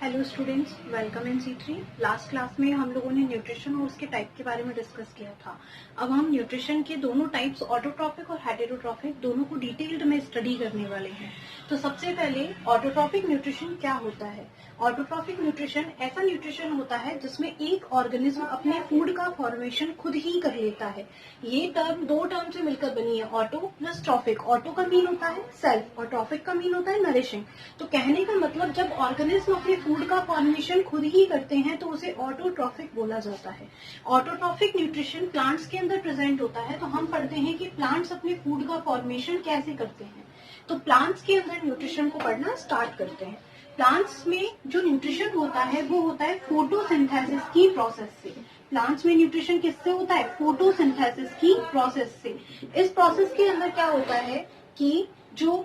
Hello students, welcome in C3। Last class में हम लोगों ने न्यूट्रिशन और उसके टाइप के बारे में डिस्कस किया था। अब हम न्यूट्रिशन के दोनों टाइप्स, ऑटोट्रॉफिक और हेटेरोट्रॉफिक, दोनों को डिटेल्ड में स्टडी करने वाले हैं। तो सबसे पहले ऑटोट्रॉफिक न्यूट्रिशन क्या होता है। ऑटोट्रॉफिक न्यूट्रिशन ऐसा न्यूट्रिशन होता है जिसमें एक ऑर्गेनिज्म अपने फूड का फॉर्मेशन खुद ही कर लेता है। ये टर्म दो टर्म से मिलकर बनी है, ऑटो प्लस ट्रॉफिक। ऑटो का मीन होता है सेल्फ और ट्रॉफिक का मीन होता है नरिशिंग। तो कहने का मतलब जब ऑर्गेनिज्म अपने फूड का फॉर्मेशन खुद ही करते हैं तो उसे ऑटोट्रॉफिक बोला जाता है। ऑटोट्रॉफिक न्यूट्रिशन प्लांट्स के अंदर प्रेजेंट होता है। तो हम पढ़ते हैं कि प्लांट्स अपने फूड का फॉर्मेशन कैसे करते हैं। तो प्लांट्स के अंदर न्यूट्रिशन को पढ़ना स्टार्ट करते हैं। प्लांट्स में जो न्यूट्रिशन होता है वो होता है फोटोसिंथेसिस की प्रोसेस से। प्लांट्स में न्यूट्रिशन किससे होता है? फोटोसिंथेसिस की प्रोसेस से। इस प्रोसेस के अंदर क्या होता है कि जो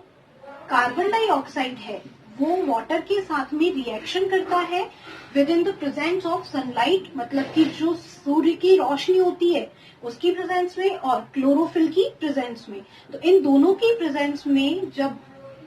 कार्बन डाइऑक्साइड है वो वाटर के साथ में रिएक्शन करता है with in the presence of sunlight, मतलब कि जो सूर्य की रोशनी होती है उसकी प्रेजेंस में और क्लोरोफिल की प्रेजेंस में। तो इन दोनों की प्रेजेंस में जब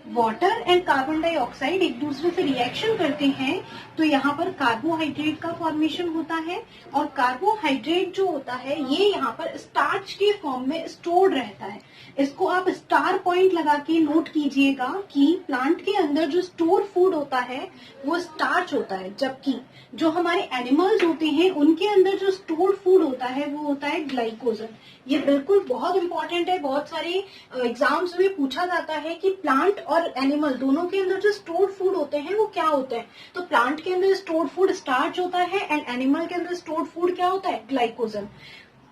वाटर एंड कार्बन डाइऑक्साइड एक दूसरे से रिएक्शन करते हैं तो यहाँ पर कार्बोहाइड्रेट का फॉर्मेशन होता है। और कार्बोहाइड्रेट जो होता है ये यहाँ पर स्टार्च के फॉर्म में स्टोर्ड रहता है। इसको आप स्टार पॉइंट लगा के नोट कीजिएगा कि प्लांट के अंदर जो स्टोर फूड होता है वो स्टार्च होता है, जबकि जो हमारे एनिमल्स होते हैं उनके अंदर जो स्टोर फूड होता है वो होता है ग्लाइकोजन। ये बिल्कुल बहुत इंपॉर्टेंट है, बहुत सारे एग्जाम्स में पूछा जाता है कि प्लांट और एनिमल दोनों के अंदर जो स्टोर्ड फूड होते हैं वो क्या होते हैं। तो प्लांट के अंदर स्टोर्ड फूड स्टार्च होता है एंड एनिमल के अंदर स्टोर्ड फूड क्या होता है? ग्लाइकोजन।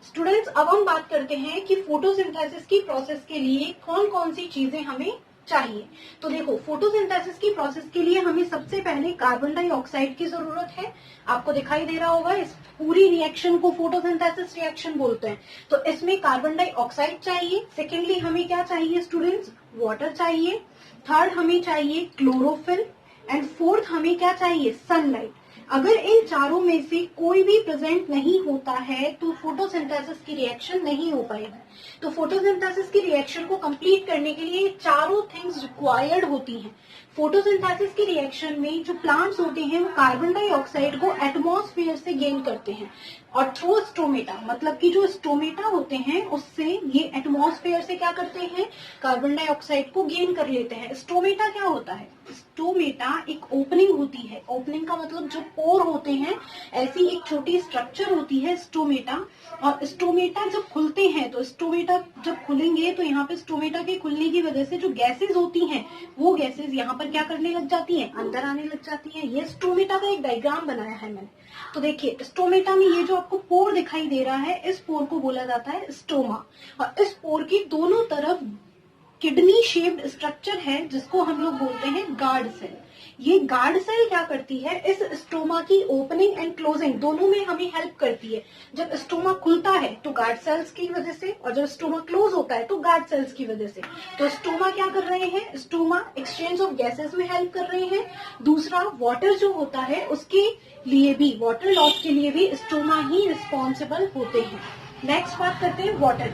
स्टूडेंट्स, अब हम बात करते हैं कि फोटोसिंथेसिस की प्रोसेस के लिए कौन कौन सी चीजें हमें चाहिए। तो देखो, फोटोसिंथेसिस की प्रोसेस के लिए हमें सबसे पहले कार्बन डाइऑक्साइड की जरूरत है। आपको दिखाई दे रहा होगा, इस पूरी रिएक्शन को फोटोसिंथेसिस रिएक्शन बोलते हैं। तो इसमें कार्बन डाइऑक्साइड चाहिए। सेकेंडली हमें क्या चाहिए स्टूडेंट्स? वाटर चाहिए। थर्ड हमें चाहिए क्लोरोफिल एंड फोर्थ हमें क्या चाहिए? सनलाइट। अगर इन चारों में से कोई भी प्रेजेंट नहीं होता है तो फोटोसिंथेसिस की रिएक्शन नहीं हो पाएगी। तो फोटोसिंथेसिस की रिएक्शन को कंप्लीट करने के लिए चारों थिंग्स रिक्वायर्ड होती हैं। फोटोसिंथेसिस की रिएक्शन में जो प्लांट्स होते हैं वो कार्बन डाइऑक्साइड को एटमॉस्फेयर से गेन करते हैं और थ्रू स्टोमेटा, मतलब कि जो स्टोमेटा होते हैं उससे ये एटमॉस्फेयर से क्या करते हैं? कार्बन डाइऑक्साइड को गेन कर लेते हैं। स्टोमेटा क्या होता है? स्टोमेटा एक ओपनिंग होती है। ओपनिंग का मतलब जो पोर होते हैं, ऐसी एक छोटी स्ट्रक्चर होती है स्टोमेटा। और स्टोमेटा जब खुलते हैं तो स्टोमेटा जब खुलेंगे तो यहाँ पे स्टोमेटा के खुलने की वजह से जो गैसेज होती हैं वो गैसेज यहाँ पर क्या करने लग जाती हैं? अंदर आने लग जाती हैं। ये स्टोमेटा का एक डायग्राम बनाया है मैंने। तो देखिए, स्टोमेटा में ये जो आपको पोर दिखाई दे रहा है, इस पोर को बोला जाता है स्टोमा। और इस पोर की दोनों तरफ किडनी शेप्ड स्ट्रक्चर है जिसको हम लोग बोलते हैं गार्ड सेल। ये गार्ड सेल क्या करती है? इस स्टोमा की ओपनिंग एंड क्लोजिंग दोनों में हमें हेल्प करती है। जब स्टोमा खुलता है तो गार्ड सेल्स की वजह से, और जब स्टोमा क्लोज होता है तो गार्ड सेल्स की वजह से। तो स्टोमा क्या कर रहे हैं? स्टोमा एक्सचेंज ऑफ गैसेस में हेल्प कर रहे हैं। दूसरा, वाटर जो होता है उसके लिए भी, वाटर लॉस के लिए भी स्टोमा ही रिस्पॉन्सिबल होते हैं। नेक्स्ट बात करते हैं वाटर।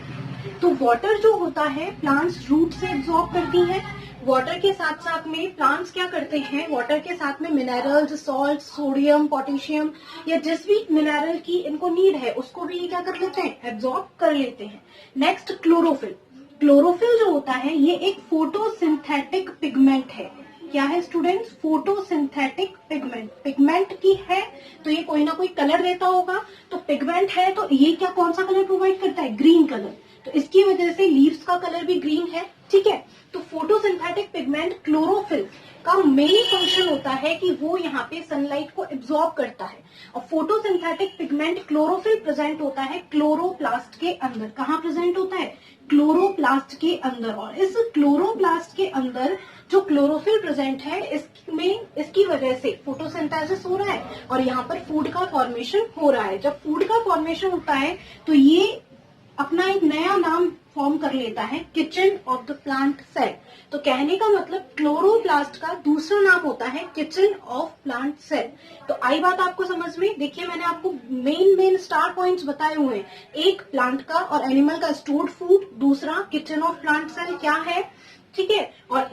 तो वाटर जो होता है प्लांट्स रूट से एब्जॉर्ब करती है। वाटर के साथ साथ में प्लांट्स क्या करते हैं? वाटर के साथ में मिनरल्स, सॉल्ट, सोडियम, पोटेशियम या जिस भी मिनरल की इनको नीड है उसको भी ये क्या कर लेते हैं? एब्जॉर्ब कर लेते हैं। Next, chlorophyll. क्लोरोफिल जो होता है ये एक फोटोसिंथेटिक पिगमेंट है। क्या है स्टूडेंट्स? Photosynthetic pigment. पिगमेंट की है तो ये कोई ना कोई कलर देता होगा। तो पिगमेंट है तो ये क्या, कौन सा कलर प्रोवाइड करता है? Green colour. तो इसकी वजह से लीव्स का कलर भी ग्रीन है। ठीक है। तो फोटोसिंथेटिक पिगमेंट क्लोरोफिल का मेन फंक्शन होता है कि वो यहाँ पे सनलाइट को एब्जॉर्ब करता है। और फोटोसिंथेटिक पिगमेंट क्लोरोफिल प्रेजेंट होता है क्लोरोप्लास्ट के अंदर। कहाँ प्रेजेंट होता है? क्लोरोप्लास्ट के अंदर। और इस क्लोरोप्लास्ट के अंदर जो क्लोरोफिल प्रेजेंट है इसमें, इसकी वजह से फोटोसिंथेसिस हो रहा है और यहाँ पर फूड का फॉर्मेशन हो रहा है। जब फूड का फॉर्मेशन होता है तो ये अपना एक नया नाम फॉर्म कर लेता है, kitchen of the plant cell. तो कहने का मतलब क्लोरोप्लास्ट का दूसरा नाम होता है किचन ऑफ प्लांट सेल। तो आई बात आपको समझ में? देखिए, मैंने आपको मेन स्टार पॉइंट्स बताए हुए हैं। एक प्लांट का और एनिमल का स्टोर्ड फूड, दूसरा किचन ऑफ प्लांट सेल क्या है? ठीक है। और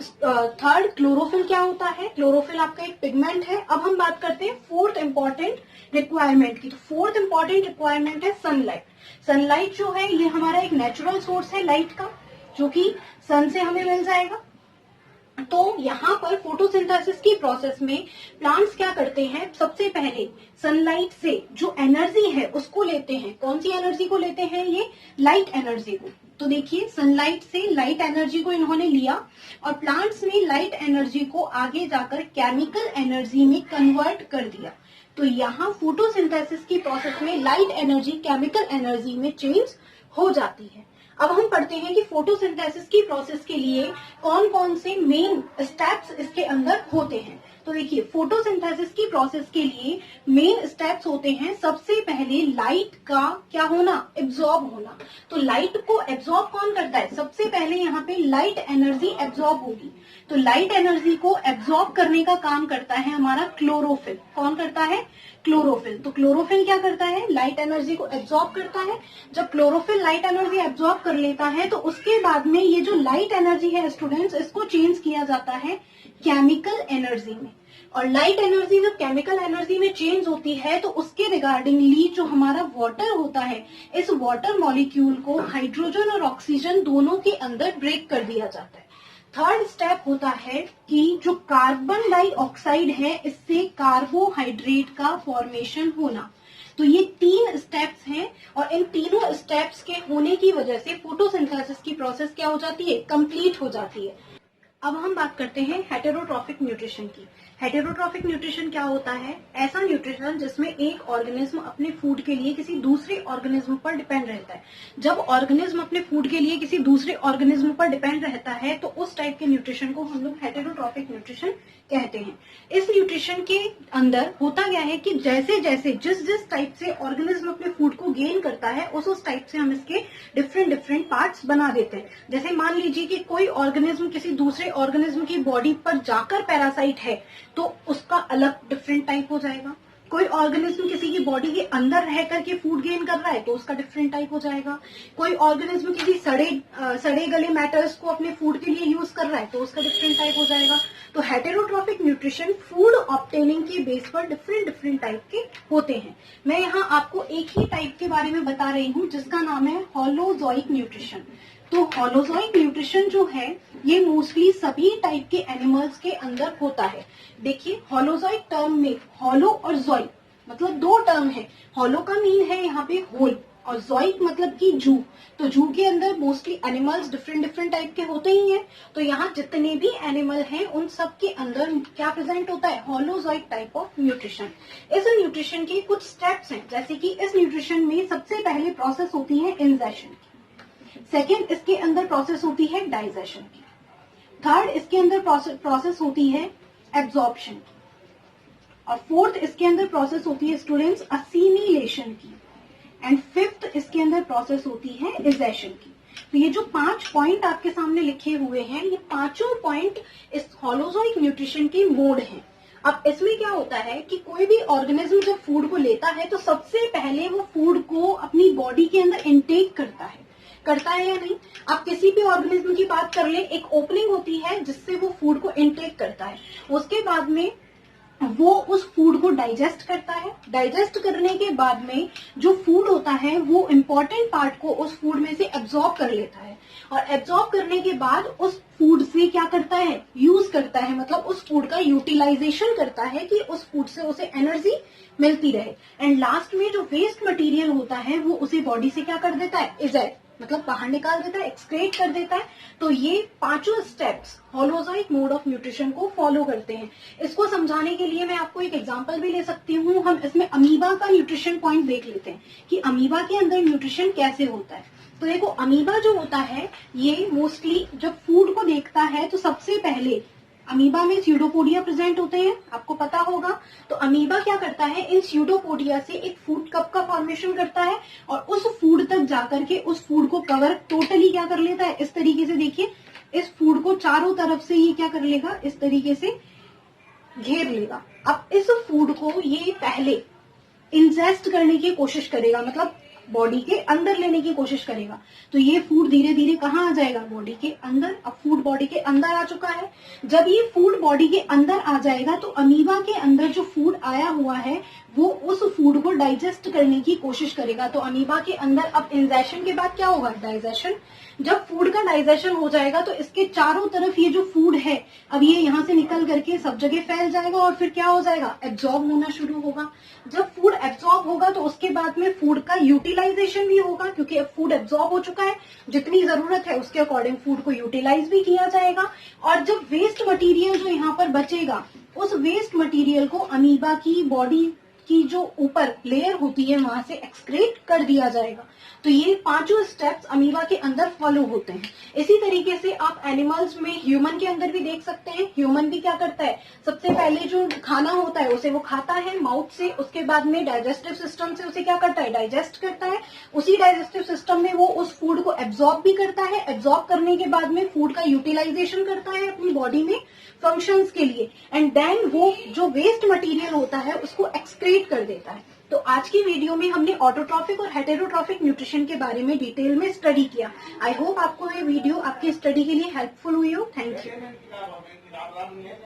थर्ड क्लोरोफिल क्या होता है, क्लोरोफिल आपका एक पिगमेंट है। अब हम बात करते हैं फोर्थ इंपॉर्टेंट रिक्वायरमेंट की। तो फोर्थ इंपॉर्टेंट रिक्वायरमेंट है सनलाइट। सनलाइट जो है ये हमारा एक नेचुरल सोर्स है लाइट का, जो कि सन से हमें मिल जाएगा। तो यहाँ पर फोटोसिंथेसिस की प्रोसेस में प्लांट्स क्या करते हैं, सबसे पहले सनलाइट से जो एनर्जी है उसको लेते हैं। कौन सी एनर्जी को लेते हैं, ये लाइट एनर्जी को। तो देखिए सनलाइट से लाइट एनर्जी को इन्होंने लिया और प्लांट्स ने लाइट एनर्जी को आगे जाकर केमिकल एनर्जी में कन्वर्ट कर दिया। तो यहाँ फोटोसिंथेसिस की प्रोसेस में लाइट एनर्जी केमिकल एनर्जी में चेंज हो जाती है। अब हम पढ़ते हैं कि फोटोसिंथेसिस की प्रोसेस के लिए कौन कौन से मेन स्टेप्स इसके अंदर होते हैं। तो देखिए फोटोसिंथेसिस की प्रोसेस के लिए मेन स्टेप्स होते हैं, सबसे पहले लाइट का क्या होना, एब्जॉर्ब होना। तो लाइट को एब्जॉर्ब कौन करता है, सबसे पहले यहाँ पे लाइट एनर्जी एब्जॉर्ब होगी। तो लाइट एनर्जी को एब्जॉर्ब करने का काम करता है हमारा क्लोरोफिल। कौन करता है, क्लोरोफिल। तो क्लोरोफिल क्या करता है, लाइट एनर्जी को एब्जॉर्ब करता है। जब क्लोरोफिल लाइट एनर्जी एब्जॉर्ब कर लेता है तो उसके बाद में ये जो लाइट एनर्जी है स्टूडेंट्स, इसको चेंज किया जाता है केमिकल एनर्जी में। और लाइट एनर्जी जब केमिकल एनर्जी में चेंज होती है तो उसके रिगार्डिंगली जो हमारा वाटर होता है, इस वाटर मॉलिक्यूल को हाइड्रोजन और ऑक्सीजन दोनों के अंदर ब्रेक कर दिया जाता है। थर्ड स्टेप होता है कि जो कार्बन डाइऑक्साइड है इससे कार्बोहाइड्रेट का फॉर्मेशन होना। तो ये 3 स्टेप्स हैं और इन तीनों स्टेप्स के होने की वजह से फोटोसिंथेसिस की प्रोसेस क्या हो जाती है, कंप्लीट हो जाती है। अब हम बात करते हैं हेटेरोट्रॉफिक न्यूट्रिशन की। हेटेरोट्रॉफिक न्यूट्रिशन क्या होता है, ऐसा न्यूट्रिशन जिसमें एक ऑर्गेनिज्म अपने फूड के लिए किसी दूसरे ऑर्गेनिज्म पर डिपेंड रहता है। जब ऑर्गेनिज्म अपने फूड के लिए किसी दूसरे ऑर्गेनिज्म पर डिपेंड रहता है तो उस टाइप के न्यूट्रिशन को हम लोग हेटेरोट्रॉफिक न्यूट्रिशन कहते हैं। इस न्यूट्रिशन के अंदर होता क्या है कि जैसे जैसे जिस टाइप से ऑर्गेनिज्म अपने फूड को गेन करता है उस टाइप से हम इसके डिफरेंट पार्ट्स बना देते हैं। जैसे मान लीजिए कि कोई ऑर्गेनिज्म किसी दूसरे ऑर्गेनिज्म की बॉडी पर जाकर पैरासाइट है तो उसका अलग डिफरेंट टाइप हो जाएगा। कोई ऑर्गेनिज्म किसी की बॉडी के अंदर रह करके फूड गेन कर रहा है तो उसका डिफरेंट टाइप हो जाएगा। कोई ऑर्गेनिज्म किसी सड़े गले मैटर्स को अपने फूड के लिए यूज कर रहा है तो उसका डिफरेंट टाइप हो जाएगा। तो हेटेरोट्रॉफिक न्यूट्रिशन फूड ऑब्टेनिंग के बेस पर डिफरेंट टाइप के होते हैं। मैं यहाँ आपको एक ही टाइप के बारे में बता रही हूँ जिसका नाम है होलोजोइक न्यूट्रिशन। तो होलोजोइक न्यूट्रिशन जो है ये मोस्टली सभी टाइप के एनिमल्स के अंदर होता है। देखिए होलोजोइक टर्म में होलो और जोइक मतलब 2 टर्म है। होलो का मीन है यहाँ पे होल और जोइक मतलब कि जू। तो जू के अंदर मोस्टली एनिमल्स डिफरेंट टाइप के होते ही हैं। तो यहाँ जितने भी एनिमल हैं उन सब के अंदर क्या प्रेजेंट होता है, होलोजोइक टाइप ऑफ न्यूट्रिशन। इस न्यूट्रिशन के कुछ स्टेप्स हैं, जैसे कि इस न्यूट्रिशन में सबसे पहले प्रोसेस होती है इंजेशन की, सेकेंड इसके अंदर प्रोसेस होती है डाइजेशन की, थर्ड इसके अंदर प्रोसेस होती है एब्जॉर्प्शन की और फोर्थ इसके अंदर प्रोसेस होती है स्टूडेंट्स असिमिलेशन की एंड फिफ्थ इसके अंदर प्रोसेस होती है इजेशन की। तो ये जो 5 पॉइंट आपके सामने लिखे हुए हैं ये पांचों पॉइंट इस होलोजोइक न्यूट्रिशन के मोड हैं। अब इसमें क्या होता है कि कोई भी ऑर्गेनिज्म जब फूड को लेता है तो सबसे पहले वो फूड को अपनी बॉडी के अंदर इनटेक करता है या नहीं। आप किसी भी ऑर्गेनिज्म की बात कर ले, एक ओपनिंग होती है जिससे वो फूड को इनटेक करता है। उसके बाद में वो उस फूड को डाइजेस्ट करता है। डाइजेस्ट करने के बाद में जो फूड होता है वो इम्पोर्टेंट पार्ट को उस फूड में से एब्जॉर्ब कर लेता है और एब्जॉर्ब करने के बाद उस फूड से क्या करता है, यूज करता है, मतलब उस फूड का यूटिलाइजेशन करता है कि उस फूड से उसे एनर्जी मिलती रहे। एंड लास्ट में जो वेस्ट मटेरियल होता है वो उसे बॉडी से क्या कर देता है, इजेक्ट मतलब बाहर निकाल देता है, एक्सक्रेट कर देता है। तो ये पांचों steps holozoic mode of nutrition को फॉलो करते हैं। इसको समझाने के लिए मैं आपको एक एग्जांपल भी ले सकती हूँ। हम इसमें अमीबा का न्यूट्रिशन पॉइंट देख लेते हैं कि अमीबा के अंदर न्यूट्रिशन कैसे होता है। तो देखो अमीबा जो होता है ये मोस्टली जब फूड को देखता है तो सबसे पहले अमीबा में स्यूडोपोडिया प्रेजेंट होते हैं, आपको पता होगा। तो अमीबा क्या करता है, इन स्यूडोपोडिया से एक फूड कप का फॉर्मेशन करता है और उस फूड तक जाकर के उस फूड को कवर टोटली क्या कर लेता है, इस तरीके से देखिए इस फूड को चारों तरफ से ये क्या कर लेगा, इस तरीके से घेर लेगा। अब इस फूड को ये पहले इंजेस्ट करने की कोशिश करेगा, मतलब बॉडी के अंदर लेने की कोशिश करेगा। तो ये फूड धीरे धीरे कहाँ आ जाएगा, बॉडी के अंदर। अब फूड बॉडी के अंदर आ चुका है। जब ये फूड बॉडी के अंदर आ जाएगा तो अमीबा के अंदर जो फूड आया हुआ है वो उस फूड को डाइजेस्ट करने की कोशिश करेगा। तो अमीबा के अंदर अब इंजेशन के बाद क्या होगा, डाइजेशन। जब फूड का डाइजेशन हो जाएगा तो इसके चारों तरफ ये जो फूड है अब ये यहाँ से निकल करके सब जगह फैल जाएगा और फिर क्या हो जाएगा, एब्जॉर्ब होना शुरू होगा। जब फूड एब्जॉर्ब होगा तो उसके बाद में फूड का यूटिलाइजेशन भी होगा, क्योंकि अब फूड एब्जॉर्ब हो चुका है, जितनी जरूरत है उसके अकॉर्डिंग फूड को यूटिलाइज भी किया जाएगा। और जब वेस्ट मटीरियल जो यहाँ पर बचेगा उस वेस्ट मटीरियल को अमीबा की बॉडी की जो ऊपर लेयर होती है वहां से एक्सक्रीट कर दिया जाएगा। तो ये पांचों स्टेप्स अमीबा के अंदर फॉलो होते हैं। इसी तरीके से आप एनिमल्स में ह्यूमन के अंदर भी देख सकते हैं। ह्यूमन भी क्या करता है, सबसे पहले जो खाना होता है उसे वो खाता है माउथ से, उसके बाद में डाइजेस्टिव सिस्टम से उसे क्या करता है, डाइजेस्ट करता है। उसी डाइजेस्टिव सिस्टम में वो उस फूड को एब्जॉर्ब भी करता है। एब्जॉर्ब करने के बाद में फूड का यूटिलाइजेशन करता है अपनी बॉडी में फंक्शंस के लिए, एंड देन वो जो वेस्ट मटेरियल होता है उसको एक्सक्रीट कर देता है। तो आज की वीडियो में हमने ऑटोट्रॉफिक और हेटेरोट्रॉफिक न्यूट्रिशन के बारे में डिटेल में स्टडी किया। आई होप आपको ये वीडियो आपकी स्टडी के लिए हेल्पफुल हुई हो। Thank you.